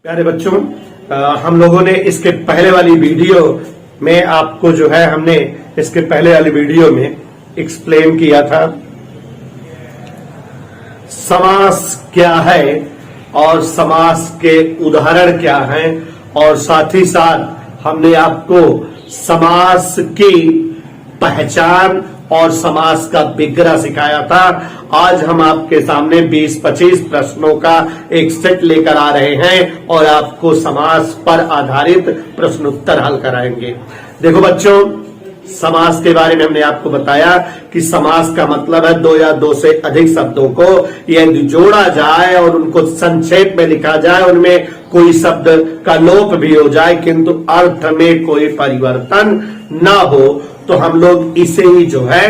प्यारे बच्चों, हम लोगों ने इसके पहले वाली वीडियो में आपको जो है हमने इसके पहले वाली वीडियो में एक्सप्लेन किया था समास क्या है और समास के उदाहरण क्या हैं, और साथ ही साथ हमने आपको समास की पहचान और समास का विग्रह सिखाया था। आज हम आपके सामने 20-25 प्रश्नों का एक सेट लेकर आ रहे हैं और आपको समास पर आधारित प्रश्नोत्तर हल कराएंगे। देखो बच्चों, समास के बारे में हमने आपको बताया कि समास का मतलब है दो या दो से अधिक शब्दों को यदि जोड़ा जाए और उनको संक्षेप में लिखा जाए, उनमें कोई शब्द का लोप भी हो जाए किंतु अर्थ में कोई परिवर्तन ना हो तो हम लोग इसे ही जो है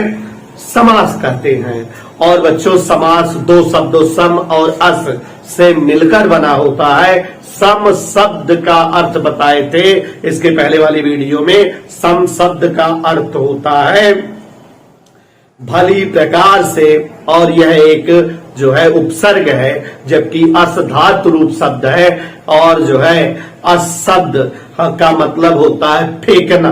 समास कहते हैं। और बच्चों, समास दो शब्दों सम और अस से मिलकर बना होता है। सम शब्द का अर्थ बताए थे इसके पहले वाली वीडियो में। सम शब्द का अर्थ होता है भली प्रकार से, और यह एक जो है उपसर्ग है, जबकि अस धातु रूप शब्द है और जो है अस शब्द का मतलब होता है फेंकना।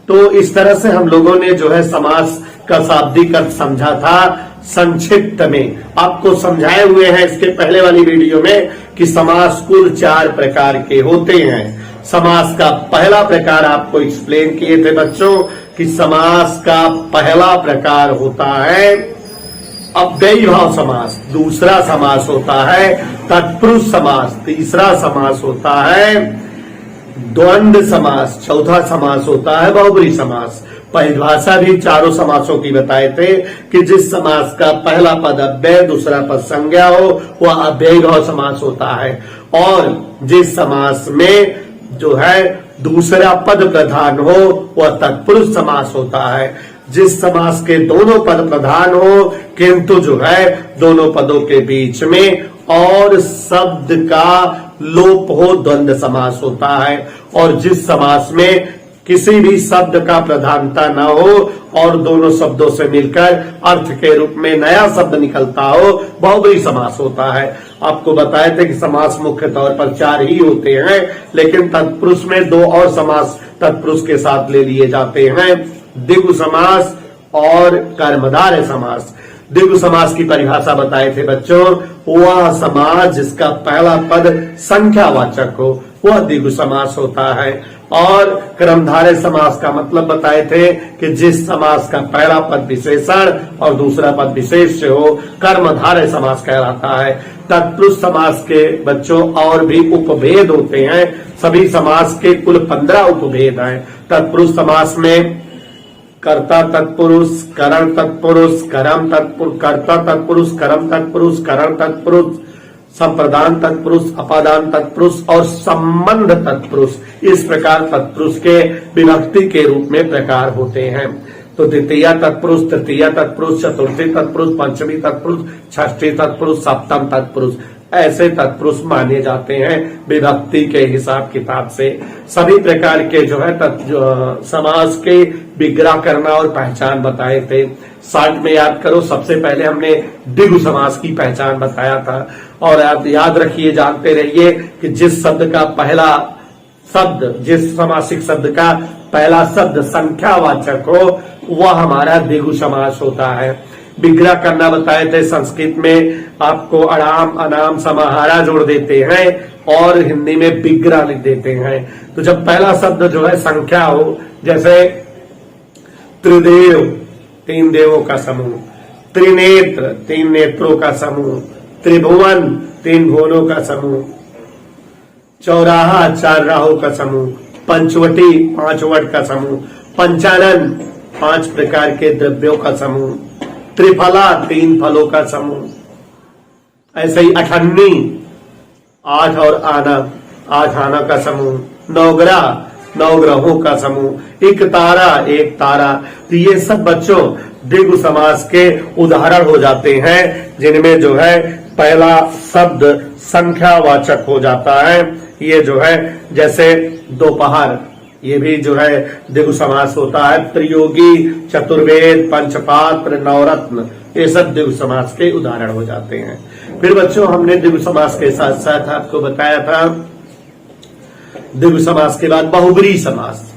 तो इस तरह से हम लोगों ने जो है समास का शाब्दिक अर्थ समझा था। संक्षिप्त में आपको समझाए हुए हैं इसके पहले वाली वीडियो में कि समास कुल 4 प्रकार के होते हैं। समास का पहला प्रकार आपको एक्सप्लेन किए थे बच्चों कि समास का पहला प्रकार होता है अव्ययी भाव समास, दूसरा समास होता है तत्पुरुष समास, तीसरा समास होता है द्वंद्व समास, चौथा समास होता है बहुब्रीहि समास। परिभाषा भी चारों समासों की बताए थे कि जिस समास का पहला पद अव्यय दूसरा पद संज्ञा हो वह अव्ययी भाव समास होता है, और जिस समास में जो है दूसरा पद प्रधान हो वह तत्पुरुष समास होता है। जिस समास के दोनों पद प्रधान हो किंतु जो है दोनों पदों के बीच में और शब्द का लोप हो द्वंद्व समास होता है। और जिस समास में किसी भी शब्द का प्रधानता न हो और दोनों शब्दों से मिलकर अर्थ के रूप में नया शब्द निकलता हो बहुब्रीहि समास होता है। आपको बताए थे कि समास मुख्य तौर पर 4 ही होते हैं, लेकिन तत्पुरुष में 2 और समास तत्पुरुष के साथ ले लिए जाते हैं, द्विगु समास और कर्मधारय समास। द्विगु समास की परिभाषा बताए थे बच्चों, वह समास जिसका पहला पद संख्यावाचक हो वह द्विगु समास होता है। और कर्मधारय समास का मतलब बताए थे कि जिस समास का पहला पद विशेषण और दूसरा पद विशेष से हो कर्मधारय समास कहलाता है। तत्पुरुष समास के बच्चों और भी उपभेद होते हैं। सभी समास के कुल 15 उपभेद हैं। तत्पुरुष समास में कर्ता तत्पुरुष, करण तत्पुरुष, कर्म तत्पुरुष, कर्ता तत्पुरुष, कर्म तत्पुरुष, करण तत्पुरुष, संप्रदान तत्पुरुष, अपादान तत्पुरुष और संबंध तत्पुरुष, इस प्रकार तत्पुरुष के विभक्ति के रूप में प्रकार होते हैं। तो द्वितीय तत्पुरुष, तृतीय तत्पुरुष, चतुर्थी तत्पुरुष, पंचमी तत्पुरुष, षष्ठी तत्पुरुष, सप्तम तत्पुरुष, ऐसे तत्पुरुष माने जाते हैं विभक्ति के हिसाब किताब से। सभी प्रकार के जो है समास के विग्रह करना और पहचान बताए थे। शॉर्ट में याद करो, सबसे पहले हमने द्विगु समास की पहचान बताया था। और आप याद रखिए, जानते रहिए कि जिस शब्द का पहला शब्द, जिस समासिक शब्द का पहला शब्द संख्यावाचक हो वह हमारा द्विगु समास होता है। विग्रह करना बताए थे, संस्कृत में आपको अणाम, अनाम, समाहारा जोड़ देते हैं और हिंदी में विग्रह लिख देते हैं। तो जब पहला शब्द जो है संख्या हो, जैसे त्रिदेव, 3 देवों का समूह, त्रिनेत्र, 3 नेत्रों का समूह, त्रिभुवन, 3 भुवनों का समूह, चौराहा, 4 राहों का समूह, पंचवटी, 5 वट का समूह, पंचानन, 5 प्रकार के द्रव्यों का समूह, त्रिफला, 3 फलों का समूह, ऐसे ही अठन्नी, 8 और आना, 8 आना का समूह, नवग्रह, 9 ग्रहों का समूह, एक तारा, 1 तारा। तो ये सब बच्चों द्विगु समास के उदाहरण हो जाते हैं, जिनमें जो है पहला शब्द संख्यावाचक हो जाता है। ये जो है जैसे दोपहर, ये भी जो है द्विगु समास होता है। त्रियोगी, चतुर्वेद, पंचपात्र, नवरत्न, ये सब द्विगु समास के उदाहरण हो जाते हैं। फिर बच्चों हमने द्विगु समास के साथ साथ आपको बताया था द्विगु समास के बाद बहुब्री समास।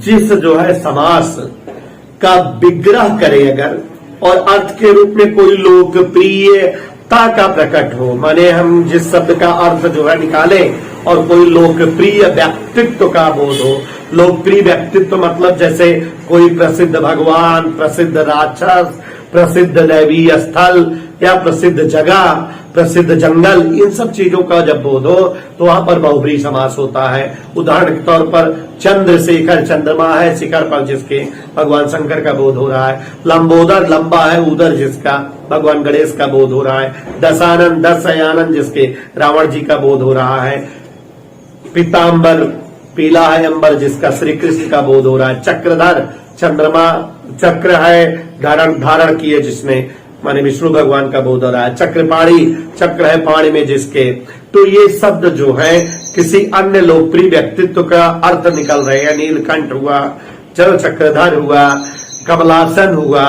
जिस जो है समास का विग्रह करे अगर और अर्थ के रूप में कोई लोकप्रियता का प्रकट हो, माने हम जिस शब्द का अर्थ जो है निकाले और कोई लोकप्रिय व्यक्तित्व का बोध हो। लोकप्रिय व्यक्तित्व मतलब जैसे कोई प्रसिद्ध भगवान, प्रसिद्ध राक्षस, प्रसिद्ध दैवीय स्थल या प्रसिद्ध जगह, प्रसिद्ध जंगल, इन सब चीजों का जब बोध हो तो वहां पर बहुब्री समास होता है। उदाहरण के तौर पर चंद्रशेखर, चंद्रमा है शिखर पर जिसके, भगवान शंकर का बोध हो रहा है। लंबोदर, लंबा है उदर जिसका, भगवान गणेश का बोध हो रहा है। दशानन, दशयानन जिसके, रावण जी का बोध हो रहा है। पीतांबर, पीला है अंबर जिसका, श्री कृष्ण का बोध हो रहा है। चक्रधर, चंद्रमा चक्र है धारण किए जिसने, माने विष्णु भगवान का बोध हो रहा है। चक्रपाणी, चक्र है पाणी में जिसके। तो ये शब्द जो है किसी अन्य लोकप्रिय व्यक्तित्व का अर्थ निकल रहे हैं। नीलकंठ हुआ, जल चक्रधर हुआ, कमलासन हुआ,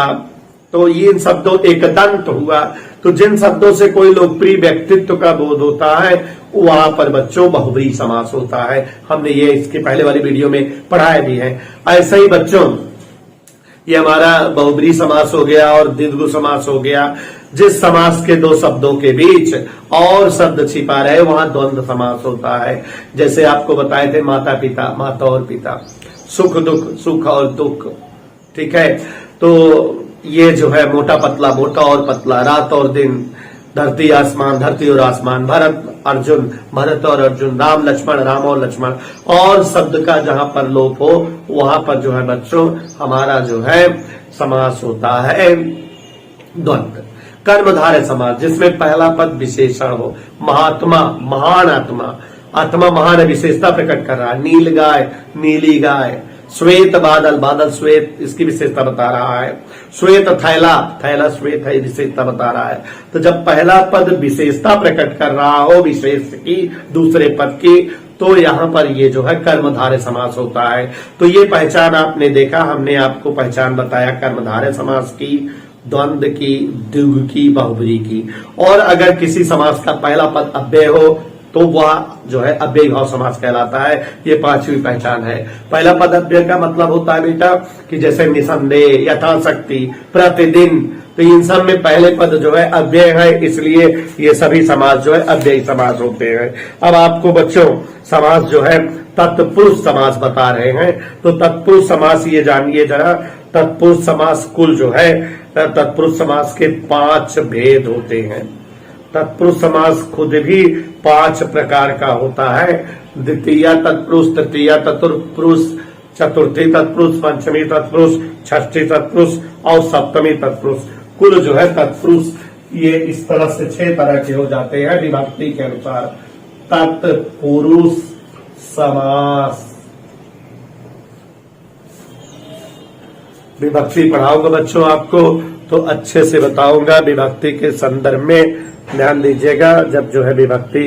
तो ये इन शब्दों, एकदंत हुआ। तो जिन शब्दों से कोई लोकप्रिय व्यक्तित्व का बोध होता है वहां पर बच्चों बहुब्री समास होता है। हमने ये इसके पहले वाली वीडियो में पढ़ाया भी है। ऐसे ही बच्चों ये हमारा बहुब्री समास हो गया और द्विगु समास हो गया। जिस समास के दो शब्दों के बीच और शब्द छिपा रहे वहां द्वंद्व समास होता है। जैसे आपको बताए थे माता पिता, माता और पिता, सुख दुख, सुख और दुख, ठीक है। तो ये जो है मोटा पतला, मोटा और पतला, रात और दिन, धरती आसमान, धरती और आसमान, भरत अर्जुन, भरत और अर्जुन, राम लक्ष्मण, राम और लक्ष्मण। और शब्द का जहां पर लोप हो वहां पर जो है बच्चों हमारा जो है समास होता है द्वंद्व। कर्मधारय समास जिसमें पहला पद विशेषण हो। महात्मा, महान आत्मा, आत्मा महान विशेषता प्रकट कर रहा है। नील गाय, नीली गाय। श्वेत बादल, बादल श्वेत, इसकी विशेषता बता रहा है। श्वेत थैला, थैला श्वेत है, विशेषता बता रहा है। तो जब पहला पद विशेषता प्रकट कर रहा हो विशेष की, दूसरे पद की, तो यहाँ पर ये जो है कर्मधारय समास होता है। तो ये पहचान आपने देखा, हमने आपको पहचान बताया कर्मधारय समास की, द्वंद्व की, द्विगु की, बहुब्री की। और अगर किसी समास का पहला पद अव्यय हो तो वह जो है अव्ययी भाव समास कहलाता है। ये पांचवी पहचान है। पहला पद अव्यय का मतलब होता है बेटा कि जैसे निसंदेह, यथाशक्ति, प्रतिदिन, तो इन सब में पहले पद जो है अव्यय है, इसलिए ये सभी समास जो है अव्ययी समास होते हैं। अब आपको बच्चों समास जो है तत्पुरुष समास बता रहे हैं। तो तत्पुरुष समास ये जानिए जरा। तत्पुरुष समास कुल जो है तत्पुरुष समास के 5 भेद होते हैं। तत्पुरुष समास खुद भी 5 प्रकार का होता है। द्वितीय तत्पुरुष, तृतीय तत्पुरुष, चतुर्थी तत्पुरुष, पंचमी तत्पुरुष, षष्ठी तत्पुरुष और सप्तमी तत्पुरुष। कुल जो है तत्पुरुष ये इस तरह से 6 तरह के हो जाते हैं विभक्ति के अनुसार। तत्पुरुष समास, विभक्ति पढ़ाऊंगा बच्चों आपको तो अच्छे से बताऊंगा। विभक्ति के संदर्भ में ध्यान दीजिएगा। जब जो है विभक्ति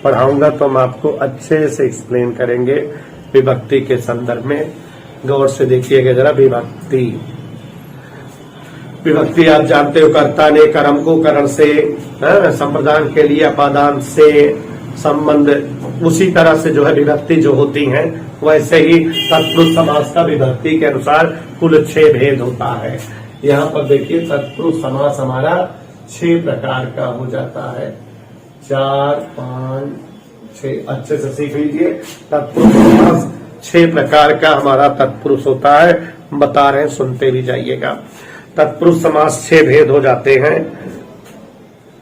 पढ़ाऊंगा तो हम आपको अच्छे से एक्सप्लेन करेंगे विभक्ति के संदर्भ में। गौर से देखिएगा जरा। विभक्ति, विभक्ति आप जानते हो कर्ता ने कर्म को करण से, संप्रदान के लिए अपादान से संबंध, उसी तरह से जो है विभक्ति जो होती हैं वैसे ही तत्पुरुष समास का विभक्ति के अनुसार कुल 6 भेद होता है। यहाँ पर देखिए तत्पुरुष समास हमारा 6 प्रकार का हो जाता है। 4, 5, 6 अच्छे से सीख लीजिए। तत्पुरुष समास 6 प्रकार का हमारा तत्पुरुष होता है। बता रहे हैं, सुनते भी जाइएगा। तत्पुरुष समास 6 भेद हो जाते हैं।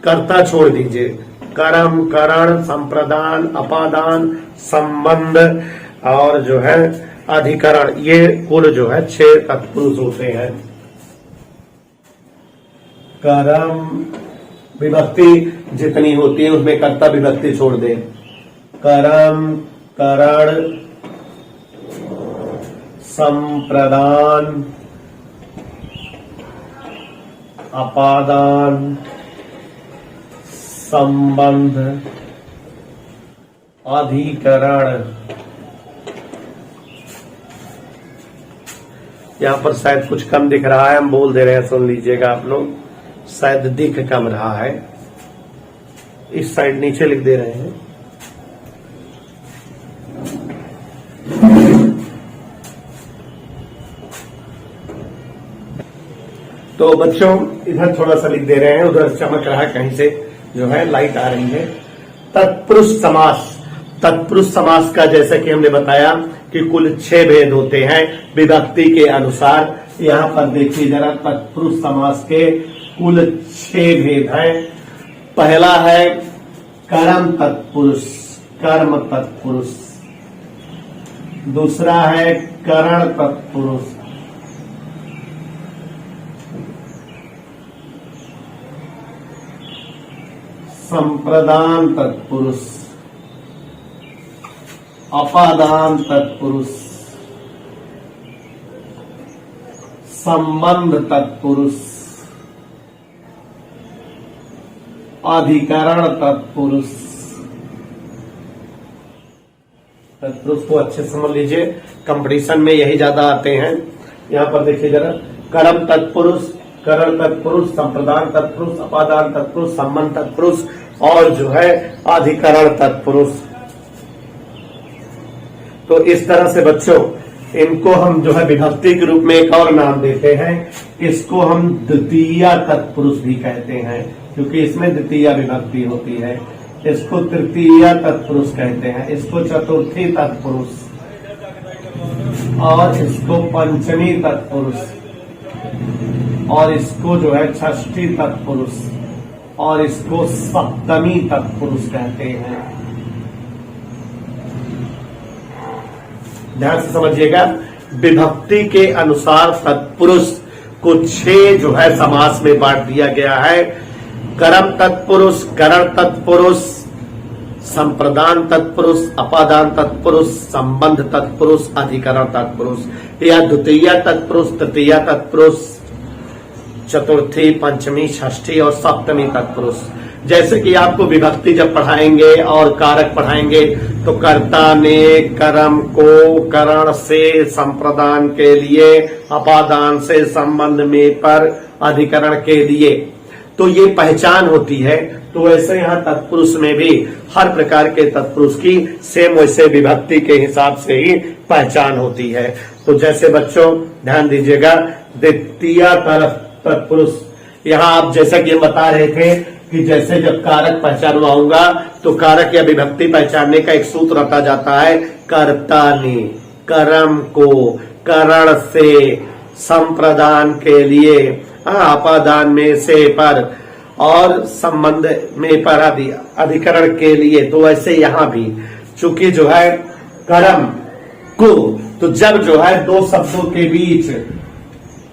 कर्ता छोड़ दीजिए, कर्म, करण, संप्रदान, अपादान, संबंध और जो है अधिकरण, ये कुल जो है 6 तत्पुरुष होते हैं। कर्म विभक्ति जितनी होती है उसमें कर्ता विभक्ति छोड़ दे। कर्म, करण, संप्रदान, अपादान, संबंध, अधिकरण। यहां पर शायद कुछ कम दिख रहा है, हम बोल दे रहे हैं, सुन लीजिएगा आप लोग। शायद दिख कम रहा है, इस साइड नीचे लिख दे रहे हैं। तो बच्चों इधर थोड़ा सा लिख दे रहे हैं, उधर चमक रहा है कहीं से जो है लाइट आ रही है। तत्पुरुष समास, तत्पुरुष समास का जैसा कि हमने बताया कि कुल 6 भेद होते हैं विभक्ति के अनुसार। यहाँ पर देखिए जरा, तत्पुरुष समास के कुल 6 भेद हैं। पहला है कर्म तत्पुरुष, कर्म तत्पुरुष। दूसरा है करण तत्पुरुष। संप्रदान तत्पुरुष, अपादान तत्पुरुष, संबंध तत्पुरुष, अधिकरण तत्पुरुष। तत्पुरुष को अच्छे समझ लीजिए, कंपटीशन में यही ज्यादा आते हैं। यहाँ पर देखिए जरा, कर्म तत्पुरुष, करण तत्पुरुष, संप्रदान तत्पुरुष, अपादान तत्पुरुष, संबंध तत्पुरुष और जो है अधिकरण तत्पुरुष। तो इस तरह से बच्चों इनको हम जो है विभक्ति के रूप में एक और नाम देते हैं, इसको हम द्वितीय तत्पुरुष भी कहते हैं, क्योंकि इसमें द्वितीय विभक्ति होती है। इसको तृतीय तत्पुरुष कहते हैं, इसको चतुर्थी तत्पुरुष और इसको पंचमी तत्पुरुष और इसको जो है षष्ठी तत्पुरुष और इसको सप्तमी तत्पुरुष कहते हैं। ध्यान से समझिएगा, विभक्ति के अनुसार तत्पुरुष को 6 जो है समास में बांट दिया गया है। कर्म तत्पुरुष, करण तत्पुरुष, संप्रदान तत्पुरुष, अपादान तत्पुरुष, संबंध तत्पुरुष, अधिकरण तत्पुरुष, या द्वितीय तत्पुरुष, तृतीय तत्पुरुष, चतुर्थी, पंचमी, षष्ठी और सप्तमी तत्पुरुष। जैसे कि आपको विभक्ति जब पढ़ाएंगे और कारक पढ़ाएंगे तो कर्ता ने कर्म को करण से, संप्रदान के लिए, अपादान से, संबंध में, पर, अधिकरण के लिए, तो ये पहचान होती है। तो वैसे यहाँ तत्पुरुष में भी हर प्रकार के तत्पुरुष की सेम वैसे विभक्ति के हिसाब से ही पहचान होती है। तो जैसे बच्चों ध्यान दीजिएगा, द्वितीय तत्पुरुष, यहाँ आप जैसा कि हम बता रहे थे कि जैसे जब कारक पहचानवाऊंगा तो कारक या विभक्ति पहचानने का एक सूत्र रटा जाता है। कर्ता ने कर्म को करण से, संप्रदान के लिए, अपादान में से, पर और संबंध में, पर, अधिकरण के लिए। तो वैसे यहाँ भी चूंकि जो है कर्म को, तो जब जो है 2 शब्दों के बीच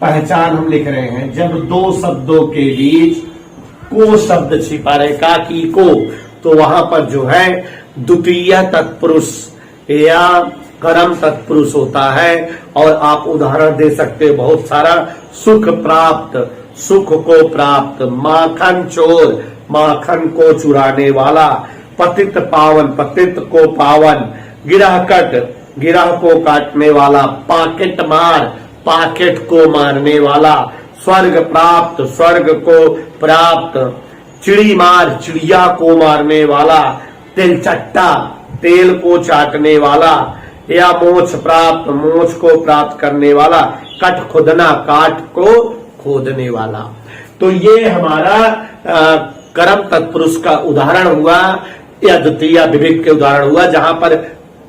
पहचान हम लिख रहे हैं, जब 2 शब्दों के बीच को शब्द छिपा रहे, का की को, तो वहां पर जो है द्वितीय तत्पुरुष या कर्म तत्पुरुष होता है। और आप उदाहरण दे सकते हो बहुत सारा। सुख प्राप्त, सुख को प्राप्त, माखन चोर, माखन को चुराने वाला, पतित पावन, पतित को पावन, गिरह कट, गिरह को काटने वाला, पाकेट मार, पाकेट को मारने वाला, स्वर्ग प्राप्त, स्वर्ग को प्राप्त, चिड़ी मार, चिड़िया को मारने वाला, तिलचट्टा, तेल को चाटने वाला, या मोक्ष प्राप्त, मोक्ष को प्राप्त करने वाला, कट खुदना, काट को खोदने वाला। तो ये हमारा कर्म तत्पुरुष का उदाहरण हुआ या द्वितीय विभक्ति के उदाहरण हुआ। जहां पर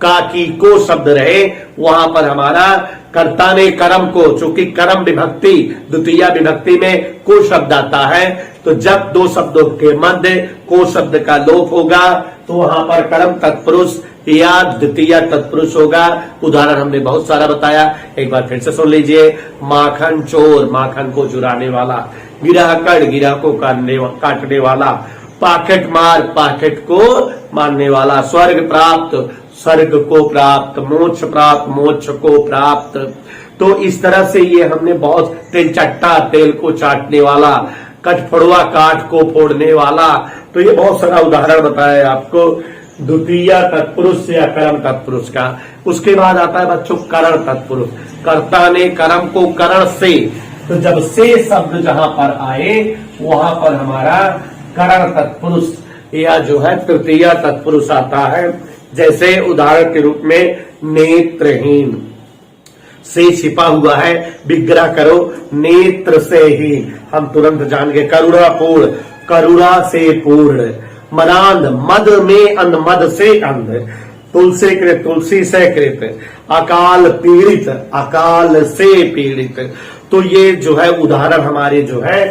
का की को शब्द रहे वहां पर हमारा कर्ता ने कर्म को, चूंकि कर्म विभक्ति द्वितीय विभक्ति में को शब्द आता है, तो जब 2 शब्दों के मध्य को शब्द का लोप होगा तो वहां पर कर्म तत्पुरुष या द्वितीय तत्पुरुष होगा। उदाहरण हमने बहुत सारा बताया, एक बार फिर से सुन लीजिए। माखन चोर, माखन को चुराने वाला, गिरह कट, गिरह को काटने वाला, पाकेट मार, पाकेट को मारने वाला, स्वर्ग प्राप्त, स्वर्ग को प्राप्त, मोक्ष प्राप्त, मोक्ष को प्राप्त। तो इस तरह से ये हमने बहुत, तिलचट्टा, तेल को चाटने वाला, कठफोड़वा, काठ को फोड़ने वाला, तो ये बहुत सारा उदाहरण बताया आपको द्वितीय तत्पुरुष या कर्म तत्पुरुष का। उसके बाद आता है बच्चों करण तत्पुरुष। कर्ता ने कर्म को करण से, तो जब से शब्द जहां पर आए वहां पर हमारा करण तत्पुरुष या जो है तृतीय तत्पुरुष आता है। जैसे उदाहरण के रूप में नेत्रहीन, से छिपा हुआ है, विग्रह करो नेत्र से ही। हम तुरंत जान गए। करुणा पूर्ण, करुणा से पूर्ण। मदांध, मद में अंध, मद से अंध। तुलसी कृत, तुलसी से कृत। अकाल पीड़ित, अकाल से पीड़ित। तो ये जो है उदाहरण हमारे जो है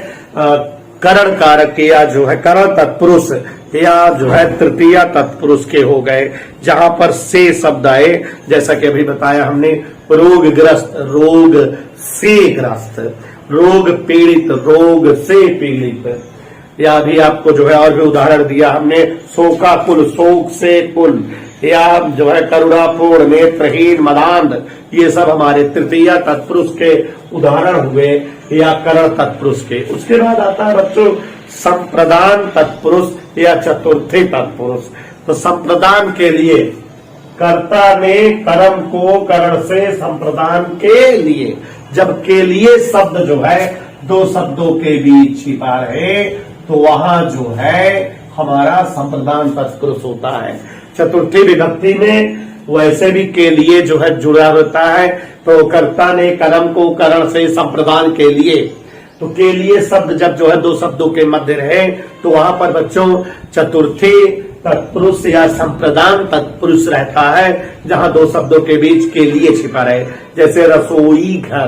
करण कारक के या जो है करण तत्पुरुष या जो है तृतीया तत्पुरुष के हो गए, जहां पर से शब्द आए। जैसा कि अभी बताया हमने, रोगग्रस्त, रोग से ग्रस्त, रोग पीड़ित, रोग से पीड़ित। या अभी आपको जो है और भी उदाहरण दिया हमने, शोकाकुल, शोक से कुल। या जो है करुणापूर्ण, नेत्रहीन, मदांध। ये सब हमारे तृतीया तत्पुरुष के उदाहरण हुए या करण तत्पुरुष के। उसके बाद आता है बच्चों संप्रदान तत्पुरुष या चतुर्थी तत्पुरुष। तो संप्रदान के लिए कर्ता ने कर्म को करण से संप्रदान के लिए, जब के लिए शब्द जो है दो शब्दों के बीच छिपा रहे तो वहां जो है हमारा संप्रदान तत्पुरुष होता है। चतुर्थी विभक्ति में वैसे भी के लिए जो है जुड़ा होता है, तो कर्ता ने कर्म को करण से संप्रदान के लिए। तो के लिए शब्द जब जो है दो शब्दों के मध्य रहे तो वहां पर बच्चों चतुर्थी तत्पुरुष या संप्रदान तत्पुरुष रहता है, जहां दो शब्दों के बीच के लिए छिपा रहे। जैसे रसोई घर,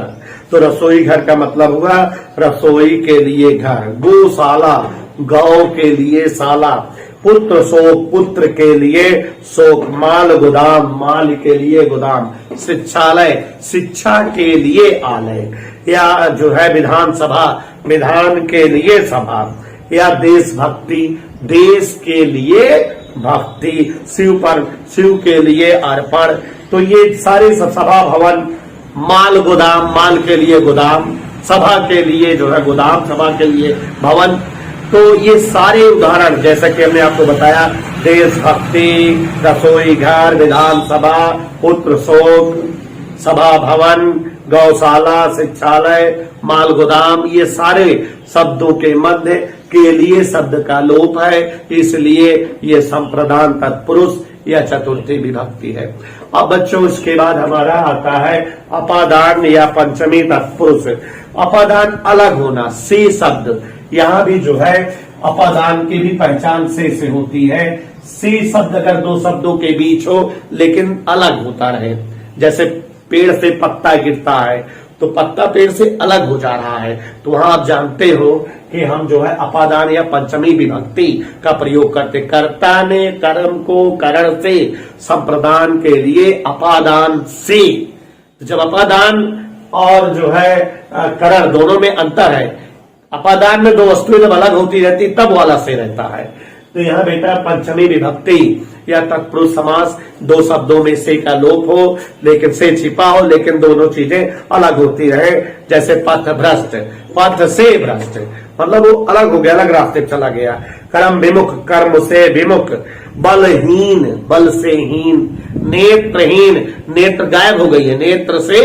तो रसोई घर का मतलब हुआ रसोई के लिए घर। गौशाला, गौ के लिए शाला। पुत्र शोक, पुत्र के लिए शोक। माल गोदाम, माल के लिए गोदाम। शिक्षालय, शिक्षा के लिए आलय। या जो है विधानसभा, विधान के लिए सभा। या देशभक्ति, देश के लिए भक्ति। शिव पर, शिव के लिए अर्पण। तो ये सारे सभा भवन, माल गोदाम, माल के लिए गोदाम, सभा के लिए जो है गोदाम, सभा के लिए भवन। तो ये सारे उदाहरण जैसा कि हमने आपको बताया, देशभक्ति, रसोई घर, विधानसभा, पुत्र शोक, सभा भवन, गौशाला, शिक्षालय, माल गोदाम, ये सारे शब्दों के मध्य के लिए शब्द का लोप है, इसलिए ये संप्रदान तत्पुरुष या चतुर्थी विभक्ति है। अब बच्चों इसके बाद हमारा आता है अपादान या पंचमी तत्पुरुष। अपादान अलग होना, से शब्द। यहाँ भी जो है अपादान की भी पहचान से होती है। से शब्द अगर दो शब्दों के बीच हो लेकिन अलग होता रहे, जैसे पेड़ से पत्ता गिरता है तो पत्ता पेड़ से अलग हो जा रहा है, तो वहां आप जानते हो कि हम जो है अपादान या पंचमी विभक्ति का प्रयोग करते। कर्ता ने कर्म को करण से संप्रदान के लिए अपादान से। जब अपादान और जो है करण दोनों में अंतर है, अपादान में दो वस्तुएं जब अलग होती रहती तब वाला से रहता है। तो यहाँ बेटा पंचमी विभक्ति या तत्पुरुष समास, दो शब्दों में से का लोप हो लेकिन से छिपा हो, लेकिन दोनों चीजें अलग होती रहे। जैसे पथ भ्रष्ट, पथ से भ्रष्ट, मतलब वो अलग हो गया, अलग रास्ते चला गया। कर्म विमुख, कर्म से विमुख। बलहीन, बल से हीन। नेत्रहीन, नेत्र गायब हो गई है, नेत्र से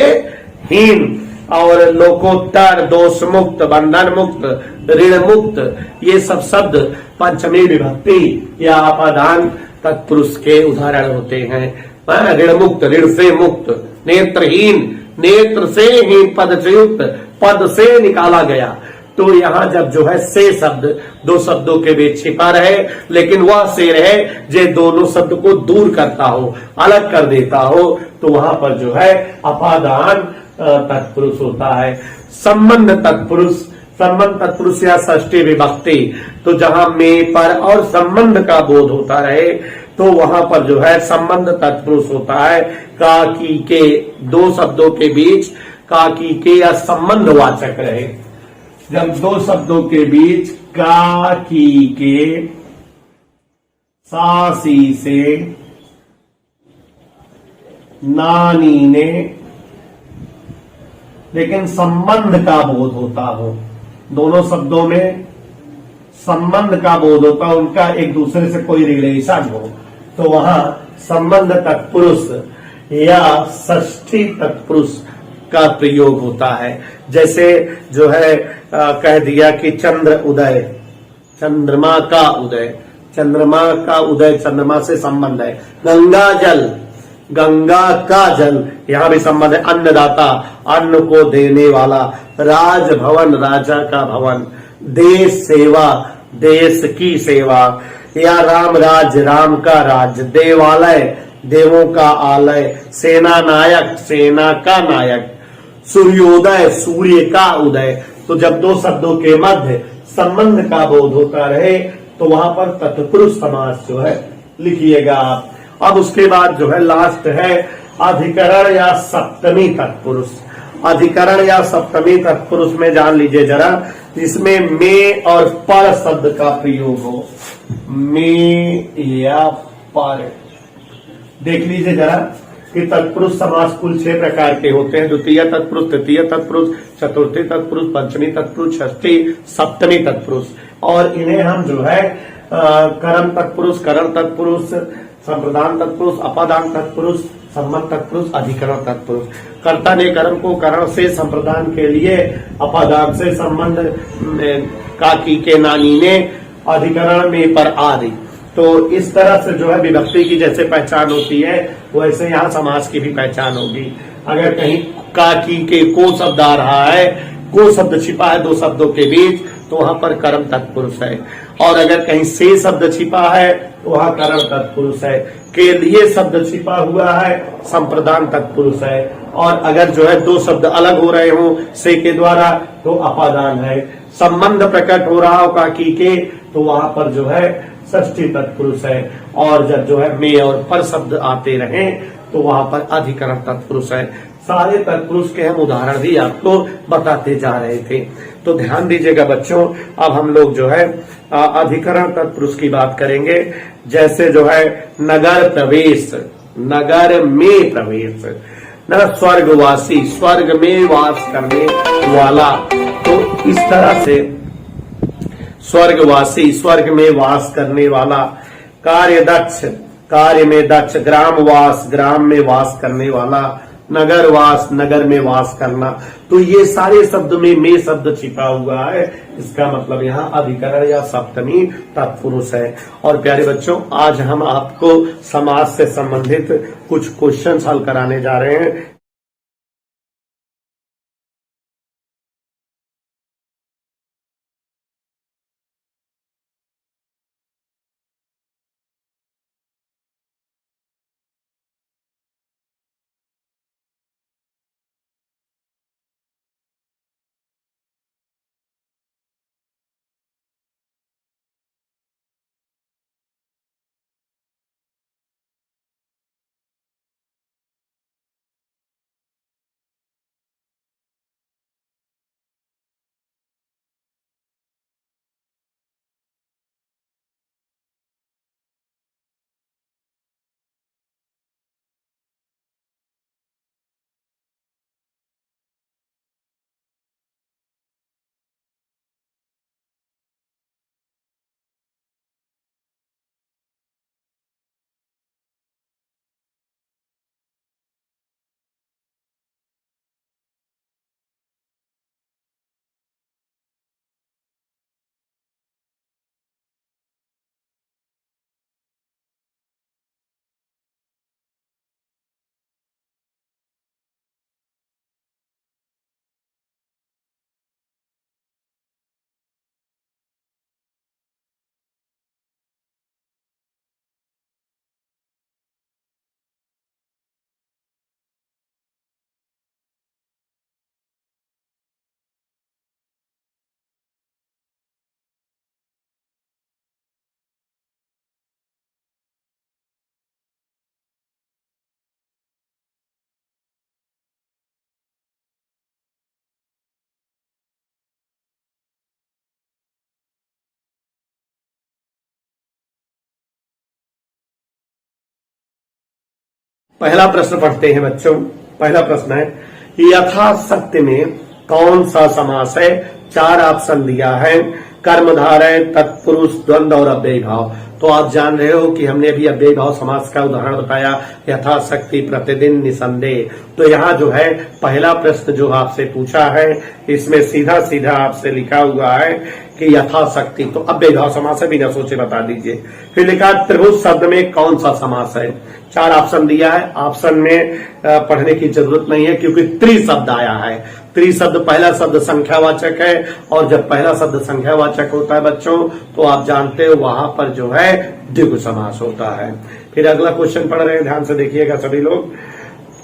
हीन। और लोकोत्तर, दोष मुक्त, बंधन मुक्त, ऋण मुक्त, ये सब शब्द पंचमी विभक्ति या अपादान तत्पुरुष के उदाहरण होते हैं। ऋण मुक्त, ऋण से मुक्त। नेत्रहीन, नेत्र से हीन, पद से युक्त, पद से निकाला गया। तो यहाँ जब जो है से शब्द दो शब्दों के बीच छिपा रहे लेकिन वह से रहे जो दोनों शब्द को दूर करता हो, अलग कर देता हो, तो वहां पर जो है अपादान तत्पुरुष होता है। संबंध तत्पुरुष, संबंध तत्पुरुष या षष्ठी विभक्ति, तो जहां में पर और संबंध का बोध होता रहे तो वहां पर जो है संबंध तत्पुरुष होता है। का की के, दो शब्दों के बीच का की के या संबंध वाचक रहे। जब दो शब्दों के बीच का की के, सासी से, नानी ने, लेकिन संबंध का बोध होता हो, दोनों शब्दों में संबंध का बोध होता हो, उनका एक दूसरे से कोई रिलेशन हो, तो वहां संबंध तत्पुरुष या षष्ठी तत्पुरुष का प्रयोग होता है। जैसे जो है कह दिया कि चंद्र उदय, चंद्रमा का उदय, चंद्रमा का उदय चंद्रमा से संबंध है। गंगा जल, गंगा का जल, यहाँ भी संबंध है। अन्नदाता, अन्न को देने वाला। राजभवन, राजा का भवन। देश सेवा, देश की सेवा। या राम राज, राम का राज। देवालय, देवों का आलय। सेना नायक, सेना का नायक। सूर्योदय, सूर्य का उदय। तो जब दो शब्दों के मध्य संबंध का बोध होता रहे तो वहां पर तत्पुरुष समास जो है लिखिएगा आप। अब उसके बाद जो है लास्ट है अधिकरण या सप्तमी तत्पुरुष। अधिकरण या सप्तमी तत्पुरुष में जान लीजिए जरा, जिसमें में और पर शब्द का प्रयोग हो। में या पर, देख लीजिए जरा कि तत्पुरुष समास कुल 6 प्रकार के होते हैं। द्वितीय तत्पुरुष, तृतीय तत्पुरुष, चतुर्थी तत्पुरुष, पंचमी तत्पुरुष, षष्ठी, सप्तमी तत्पुरुष। और इन्हें हम जो है कर्म तत्पुरुष, करण तत्पुरुष, संप्रदान तत्पुरुष, अपादान तत्पुरुष, सम्मत तत्पुरुष, अधिकरण तत्पुरुष। कर्ता ने कर्म को करण से संप्रदान के लिए, अपादान से संबंध काकी के नानी ने, अधिकरण में पर आदि। तो इस तरह से जो है विभक्ति की जैसे पहचान होती है वैसे यहाँ समास की भी पहचान होगी। अगर कहीं काकी के को शब्द आ रहा है, को शब्द छिपा है दो शब्दों के बीच, तो वहां पर कर्म तत्पुरुष है। और अगर कहीं से शब्द छिपा है तो वहां करण तत्पुरुष है। के लिए शब्द छिपा हुआ है, संप्रदान तत्पुरुष है। और अगर जो है दो शब्द अलग हो रहे हो से के द्वारा तो अपादान है। संबंध प्रकट हो रहा हो काकी के तो वहां पर जो है षष्ठी तत्पुरुष है। और जब जो है में और पर शब्द आते रहे तो वहां पर अधिकरण तत्पुरुष है। सारे तत्पुरुष के हम उदाहरण भी आपको बताते जा रहे थे। तो ध्यान दीजिएगा बच्चों, अब हम लोग जो है अधिकरण तत्पुरुष की बात करेंगे। जैसे जो है नगर प्रवेश, नगर में प्रवेश, न स्वर्गवासी, स्वर्ग में वास करने वाला। तो इस तरह से स्वर्गवासी, स्वर्ग में वास करने वाला। कार्य दक्ष, कार्य में दक्ष। ग्रामवास, ग्राम में वास करने वाला। नगरवास, नगर में वास करना। तो ये सारे शब्द में शब्द छिपा हुआ है। इसका मतलब यहाँ अधिकरण या सप्तमी तत्पुरुष है। और प्यारे बच्चों, आज हम आपको समास से संबंधित कुछ क्वेश्चन हल कराने जा रहे हैं। पहला प्रश्न पढ़ते हैं बच्चों। पहला प्रश्न है यथाशक्ति में कौन सा समास है? 4 ऑप्शन दिया है, कर्मधारय, तत्पुरुष, द्वंद्व और अव्ययी भाव। तो आप जान रहे हो कि हमने अभी अव्ययी भाव समास का उदाहरण बताया, यथाशक्ति, प्रतिदिन, निसंदेह। तो यहाँ जो है पहला प्रश्न जो आपसे पूछा है, इसमें सीधा सीधा आपसे लिखा हुआ है कि यथाशक्ति, तो अव्ययी भाव समास है, बिना सोचे बता दीजिए। फिर लिखा त्रिभुज शब्द में कौन सा समास है। 4 ऑप्शन दिया है, ऑप्शन में पढ़ने की जरूरत नहीं है क्योंकि त्रिशब्द आया है। त्रिशब्द, पहला शब्द संख्यावाचक है, और जब पहला शब्द संख्यावाचक होता है बच्चों, तो आप जानते हो वहां पर जो है द्विगु समास होता है। फिर अगला क्वेश्चन पढ़ रहे हैं, ध्यान से देखिएगा सभी लोग।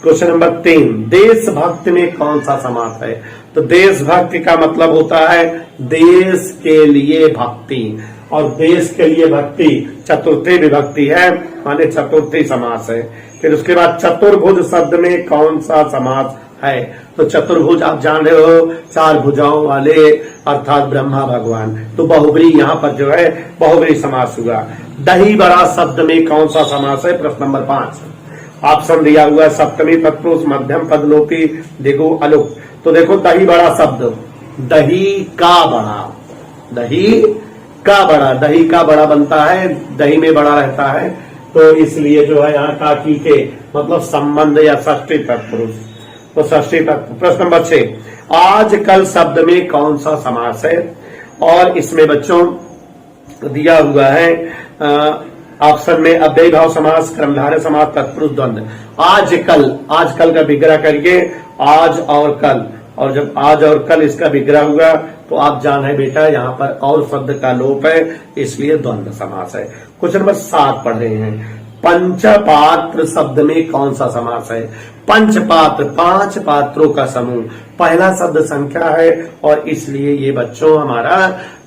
क्वेश्चन नंबर 3, देशभक्ति में कौन सा समास है। तो देशभक्ति का मतलब होता है देश के लिए भक्ति, और देश के लिए भक्ति चतुर्थी विभक्ति है, माने चतुर्थी समास है। फिर उसके बाद चतुर्भुज शब्द में कौन सा समास है। तो चतुर्भुज आप जान रहे हो, 4 भुजाओं वाले अर्थात ब्रह्मा भगवान, तो बहुब्री यहाँ पर जो है बहुब्री समास हुआ। दही बड़ा शब्द में कौन सा समास है, प्रश्न नंबर 5। ऑप्शन दिया हुआ है सप्तमी तत्पुरुष, मध्यम पद लोपी, दिगु अलुक। तो देखो दही बड़ा शब्द, दही का बड़ा, दही का बड़ा, दही का बड़ा बनता है, दही में बड़ा रहता है, तो इसलिए जो है यहाँ काकी के मतलब संबंध या षष्ठी तत्पुरुष, तो षष्ठी तत्पुरुष। प्रश्न नंबर 6, आजकल शब्द में कौन सा समास है। और इसमें बच्चों दिया हुआ है ऑप्शन में अव्ययी भाव समास, कर्मधारय समास, तत्पुरुष, द्वंद्व। आजकल, आजकल का विग्रह करिए, आज और कल, और जब आज और कल इसका विग्रह हुआ तो आप जान है बेटा यहाँ पर और शब्द का लोप है, इसलिए द्वंद्व समास है। क्वेश्चन नंबर 7 पढ़ रहे हैं, पंचपात्र शब्द में कौन सा समास है। पंचपात्र, 5 पात्रों का समूह, पहला शब्द संख्या है और इसलिए ये बच्चों हमारा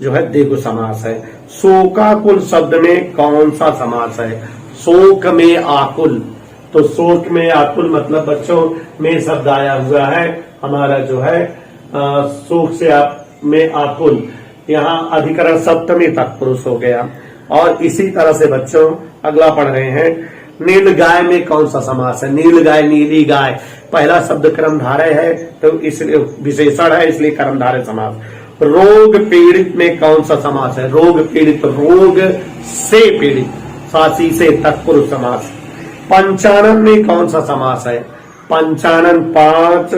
जो है द्विगु समास है। शोकाकुल शब्द में कौन सा समास है। शोक में आकुल, तो शोक में आकुल मतलब बच्चों में शब्द आया हुआ है हमारा जो है शोक से में आकुल, यहाँ अधिकरण सप्तमी तत्पुरुष हो गया। और इसी तरह से बच्चों अगला पढ़ रहे हैं, नील गाय में कौन सा समास है। नील गाय, नीली गाय, पहला शब्द कर्मधारय है तो इसलिए विशेषण है, इसलिए कर्मधारय समास। रोग पीड़ित में कौन सा समास है। रोग पीड़ित, रोग से पीड़ित, सासी से तत्पुरुष समास। पंचानन में कौन सा समास है। पंचानन 5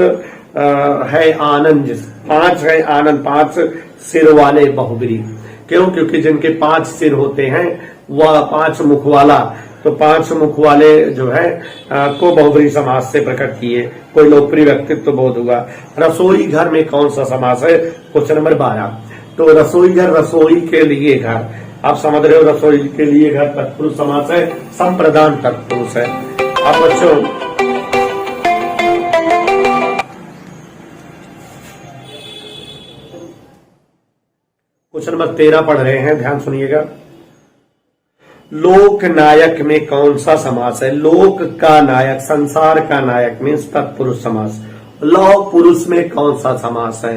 है आनंद, 5 है आनंद, 5 सिर वाले बहुब्री। क्यों, क्योंकि जिनके 5 सिर होते हैं वह 5 मुख वाला, तो 5 मुख वाले जो है को बहुब्री समास से प्रकट किए। कोई लोकप्रिय व्यक्तित्व बोध हुआ। रसोई घर में कौन सा समास है। क्वेश्चन नंबर 12, तो रसोई घर, रसोई के लिए घर, आप समझ रहे हो, रसोई के लिए घर तत्पुरुष समास है, संप्रदान तत्पुरुष है। अब बच्चों क्वेश्चन नंबर 13 पढ़ रहे हैं, ध्यान सुनिएगा। लोक नायक में कौन सा समास है। लोक का नायक, संसार का नायक मीन्स तत्पुरुष समास। लौह पुरुष में कौन सा समास है।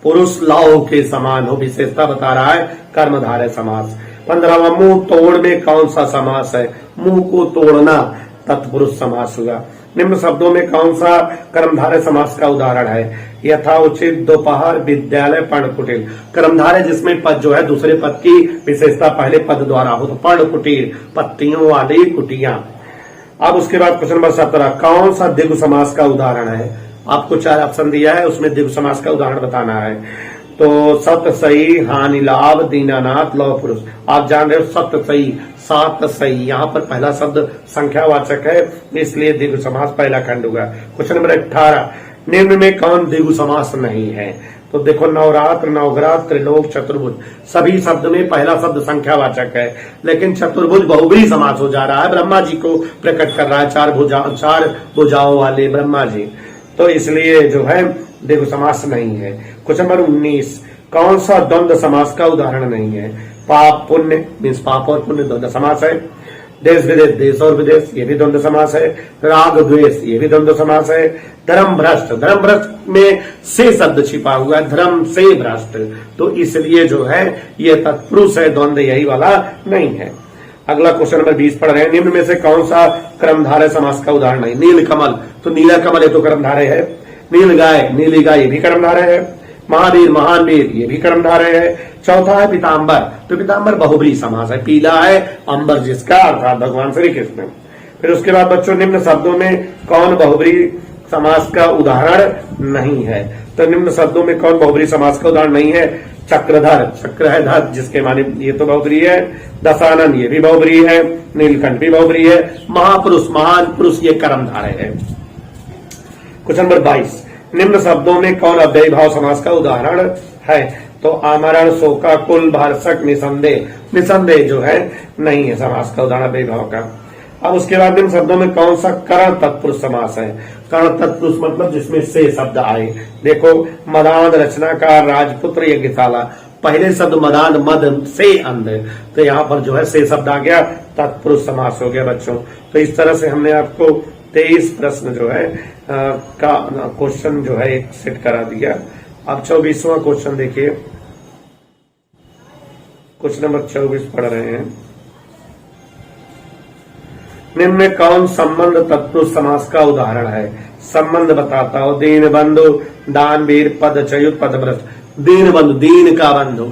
पुरुष लौह के समान हो, विशेषता बता रहा है, कर्मधारय समास। 15वां, मुंह तोड़ में कौन सा समास है। मुंह को तोड़ना तत्पुरुष समास हुआ। निम्न शब्दों में कौन सा कर्मधारय समास का उदाहरण है। यथा उचित, दोपहर, विद्यालय, पर्णकुटीर। कर्मधारय जिसमें पद जो है दूसरे पद की विशेषता पहले पद द्वारा हो, तो पर्णकुटीर, पत्तियों वाली कुटिया। अब उसके बाद क्वेश्चन नंबर 17, कौन सा द्विगु समास का उदाहरण है। आपको 4 ऑप्शन दिया है, उसमें द्विगु समास का उदाहरण बताना है। तो सत सही, हानि लाभ, दीनानाथ, लौह पुरुष। आप जान रहे हो सत सही, 7 सही, यहाँ पर पहला शब्द संख्यावाचक है, इसलिए द्विगु समास पहला खंड हुआ। क्वेश्चन नंबर 18, निम्न में कौन द्विगु समास नहीं है। तो देखो नवरात्र, नवग्रह, त्रिलोक, चतुर्भुज, सभी शब्द में पहला शब्द संख्यावाचक है, लेकिन चतुर्भुज बहुब्री समास हो जा रहा है, ब्रह्मा जी को प्रकट कर रहा है, 4 भुजाओं वाले ब्रह्मा जी, तो इसलिए जो है द्विगु समास नहीं है। क्वेश्चन नंबर 19, कौन सा द्वंद्व समास का उदाहरण नहीं है। पाप पुण्य मीन्स पाप और पुण्य द्वंद्व समास है। देश विदेश, देश और विदेश, ये भी द्वंद्व समास है। राग द्वेष, ये भी द्वंद्व समास है। धर्म भ्रष्ट, धर्म भ्रष्ट में से शब्द छिपा हुआ है, धर्म से भ्रष्ट, तो इसलिए जो है ये तत्पुरुष है, द्वंद्व यही वाला नहीं है। अगला क्वेश्चन नंबर 20 पढ़ रहे हैं, निम्न में से कौन सा कर्मधारय समास का उदाहरण नहीं। नील कमल, तो नीला कमल ये तो कर्मधारय है। नील गाय, नीली गाय, ये भी कर्मधारय है। महावीर, महान वीर, ये भी कर्मधारय है। चौथा है पीताम्बर, तो पीताम्बर बहुब्री समास है, पीला है अंबर जिसका, अर्थात भगवान श्री कृष्ण। फिर उसके बाद बच्चों निम्न शब्दों में कौन बहुब्री समास का उदाहरण नहीं है, तो निम्न शब्दों में कौन बहुब्री समास का उदाहरण नहीं है? चक्रधर, चक्र है धर जिसके माने ये तो बहुब्री है, दशानन ये भी बहुब्री है, नीलकंठ भी बहुब्री है, महापुरुष महान पुरुष ये कर्मधारय है। क्वेश्चन नंबर 22, निम्न शब्दों में कौन अव्ययी भाव समास का उदाहरण है? तो आमरण, शोकाकुल, भरसक, निसंदेह, निसंदेह जो है नहीं है समास का उदाहरण अव्ययी भाव का। अब उसके बाद इन शब्दों में कौन सा कर्ण तत्पुरुष समास है? कर्ण तत्पुरुष मतलब जिसमें से शब्द आए। देखो मदान, रचनाकार, राजपुत्र, यज्ञशाला, पहले शब्द मदान मद से अंध, तो यहाँ पर जो है से शब्द आ गया, तत्पुरुष समास हो गया बच्चों। तो इस तरह से हमने आपको 23 प्रश्न जो है का क्वेश्चन जो है एक सेट करा दिया। अब 24वां क्वेश्चन देखिए, क्वेश्चन नंबर 24 पढ़ रहे हैं। निम्न में कौन संबंध तत्पुरुष समास का उदाहरण है? संबंध बताता हो, दीन बंधु, दान वीर, पद चयुत, पद भ्रष्ट। दीन बंधु, दीन का बंधु,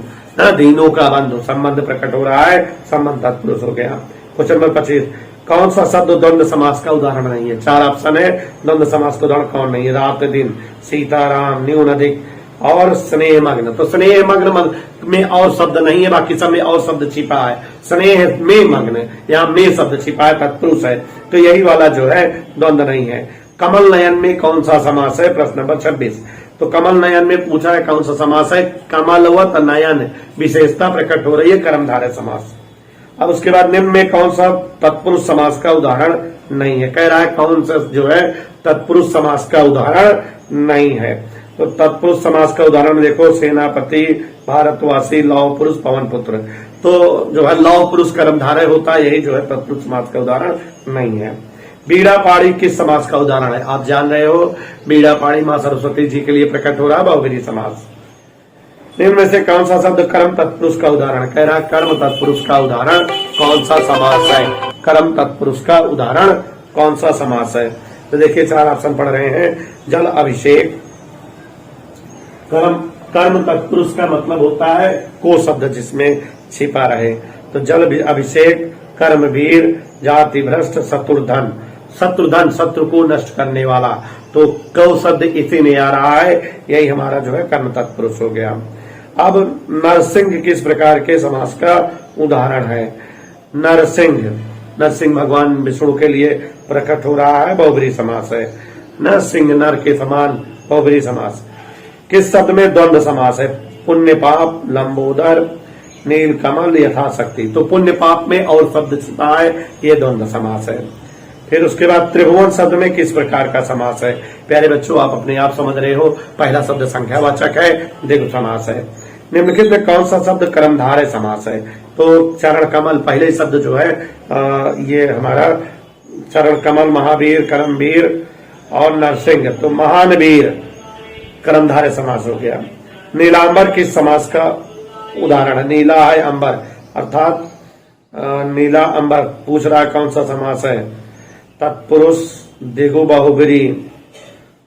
दीनों का बंधु, संबंध प्रकट हो रहा है, संबंध तत्पुरुष हो गया। क्वेश्चन नंबर 25, कौन सा शब्द द्वंद्व समास का उदाहरण नहीं है? 4 ऑप्शन है, द्वंद्व समास का उदाहरण कौन नहीं है? रात दिन, सीताराम, न्यून अधिक और स्नेह मग्न। तो स्नेह मग्न में और शब्द नहीं है, बाकी सब में और शब्द छिपा है। स्नेह में मग्न, यहाँ में शब्द छिपा है, तत्पुरुष है, तो यही वाला जो है द्वंद्व नहीं है। कमल नयन में कौन सा समास है? प्रश्न नंबर 26। तो कमल नयन में पूछा है कौन सा समास है? कमलवत नयन, विशेषता प्रकट हो रही है, कर्मधारय समास। अब उसके बाद निम्न में कौन सा तत्पुरुष समास का उदाहरण नहीं है? कह रहा है कौन सा जो है तत्पुरुष समास का उदाहरण नहीं है। तो तत्पुरुष समास का उदाहरण देखो, सेनापति, भारतवासी, लौह पुरुष, पवन पुत्र। तो जो है लौह पुरुष कर्मधारय होता है, यही जो है तत्पुरुष समास का उदाहरण नहीं है। बीड़ा पाड़ी किस समास का उदाहरण है? आप जान रहे हो, बीड़ा पाड़ी माँ सरस्वती जी के लिए प्रकट हो रहा है, बहुब्री समास। निम्न में से कौन सा शब्द कर्म तत्पुरुष का उदाहरण? कह रहा है कर्म तत्पुरुष का उदाहरण कौन सा समास है? कर्म तत्पुरुष का उदाहरण कौन सा समास है? तो देखिए 4 ऑप्शन पढ़ रहे हैं। जल अभिषेक, कर्म तत्पुरुष का मतलब होता है को शब्द जिसमें छिपा रहे, तो जल अभिषेक, कर्मवीर, जाति भ्रष्ट, शत्रुधन, शत्रुधन शत्रु को नष्ट करने वाला, तो कौ शब्द इसी में आ रहा है, यही हमारा जो है कर्म तत्पुरुष हो गया। अब नरसिंह किस प्रकार के समास का उदाहरण है? नरसिंह, नरसिंह भगवान विष्णु के लिए प्रकट हो रहा है, बहुब्री समास है। नरसिंह नर के समान, बहुब्री समास। किस शब्द में द्वंद्व समास है? पुण्य पाप, लंबोदर, नील कमल, यथाशक्ति। तो पुण्य पाप में और शब्द छिपा है, ये द्वंद्व समास है। फिर उसके बाद त्रिभुवन शब्द में किस प्रकार का समास है? प्यारे बच्चों आप अपने आप समझ रहे हो, पहला शब्द संख्यावाचक है, द्विगु समास है। निम्नलिखित में कौन सा शब्द कर्मधारय समास है? तो चरण कमल, पहले शब्द जो है ये हमारा चरण कमल, महावीर, कर्मवीर और नरसिंह, तो महान वीर कर्मधारय समास हो गया। नीलांबर किस समास का उदाहरण है? नीला है अंबर, अर्थात नीला अंबर पूछ रहा है कौन सा समास है? तत्पुरुष, द्विगु, बहुब्री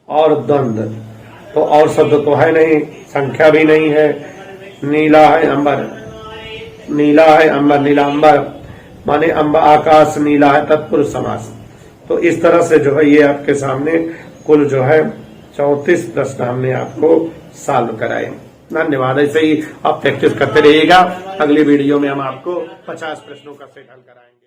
और द्वंद्व। तो और शब्द तो है नहीं, संख्या भी नहीं है। नीला है अंबर, नीला है अंबर, नीलांबर माने अंबर, आकाश नीला है, तत्पुरुष समास। तो इस तरह से जो है ये आपके सामने कुल जो है 34 प्रश्न हमने आपको सॉल्व कराए। धन्यवाद। ऐसे ही आप प्रैक्टिस करते रहिएगा, अगली वीडियो में हम आपको 50 प्रश्नों का सेट हल कराएंगे।